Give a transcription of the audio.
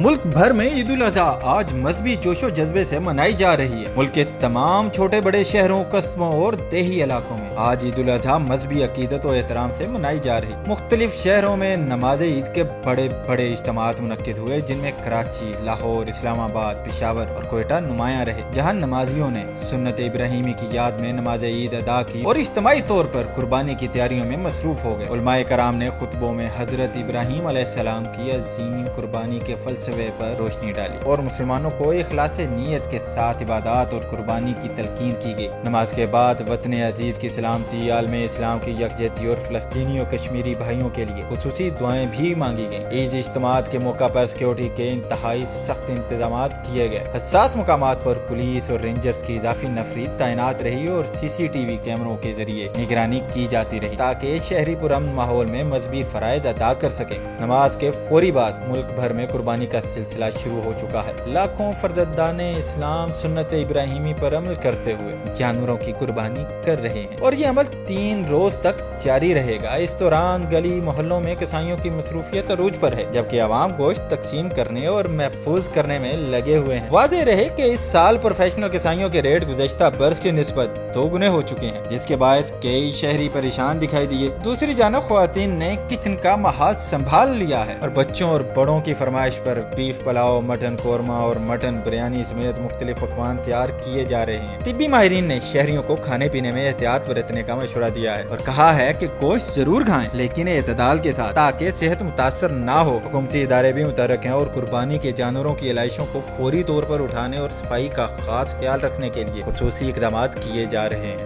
मुल्क भर में ईद उल अजहा आज मजहबी जोशो जज्बे से मनाई जा रही है। मुल्क के तमाम छोटे बड़े शहरों, कस्बों और देही इलाकों में आज ईद उल अजहा मजहबी अकीदत और एहतराम से मनाई जा रही। मुख्तलिफ शहरों में नमाज ईद के बड़े बड़े इज्तिमात मुनक्किद हुए, जिनमें कराची, लाहौर, इस्लामाबाद, पेशावर और कोयटा नुमाया रहे, जहाँ नमाजियों ने सुन्नत इब्राहिमी की याद में नमाज ईद अदा की और इज्तिमाई तौर पर कुर्बानी की तैयारियों में मसरूफ हो गए। उलमाए कराम ने खुतबों में हजरत इब्राहिम अलैहिस्सलाम की अजीम कुर्बानी के फलसफे पर रोशनी डाली और मुसलमानों को इखलास नीयत के साथ इबादत और कुर्बानी की तलकीन की गई। नमाज के बाद वतन अजीज की सलामती, आलम इस्लाम की यकजहती और फलस्तीनी और कश्मीरी भाइयों के लिए खुसूसी दुआएं भी मांगी गयी। ईद इज्तिमात के मौका पर सिक्योरिटी के इंतहाई सख्त इंतजाम किए गए। हसास मुकामात पर पुलिस और रेंजर्स की इजाफी नफरी तैनात रही और CCTV कैमरों के जरिए निगरानी की जाती रही, ताकि शहरी पुरअमन माहौल में मजहबी फराइज अदा कर सके। नमाज के फौरी बाद मुल्क भर में कुर्बानी का सिलसिला शुरू हो चुका है। लाखों फर्जंदाने इस्लाम सुन्नत इब्राहिमी पर अमल करते हुए जानवरों की कुर्बानी कर रहे हैं और ये अमल 3 रोज तक जारी रहेगा। इस दौरान गली मोहल्लों में कसाईयों की मसरूफियत अरूज पर है, जबकि आवाम गोश्त तकसीम करने और महफूज करने में लगे हुए हैं। वादे रहे कि इस साल प्रोफेशनल कसाईयों के रेट गुज़श्ता बरस की निस्बत 2 गुने हो चुके हैं, जिसके बायस कई शहरी परेशान दिखाई दिए। दूसरी जानब ख्वातीन ने किचन का महाज संभाल लिया है और बच्चों और बड़ों की फरमाइश पर बीफ पुलाव, मटन कोरमा और मटन बिरयानी समेत मुख्तलिफ पकवान तैयार किए जा रहे हैं। तिब्बी माहिरीन ने शहरियों को खाने पीने में एहतियात बरतने का मशवरा दिया है और कहा है कि गोश्त जरूर खाएं, लेकिन एतदाल के साथ, ताकि सेहत मुतासर ना हो। हुकूमती इदारे भी मुतहर्रिक हैं और कुर्बानी के जानवरों की इलाइशों को फौरी तौर पर उठाने और सफाई का खास ख्याल रखने के लिए खुसूसी इकदाम किए जा रहे हैं।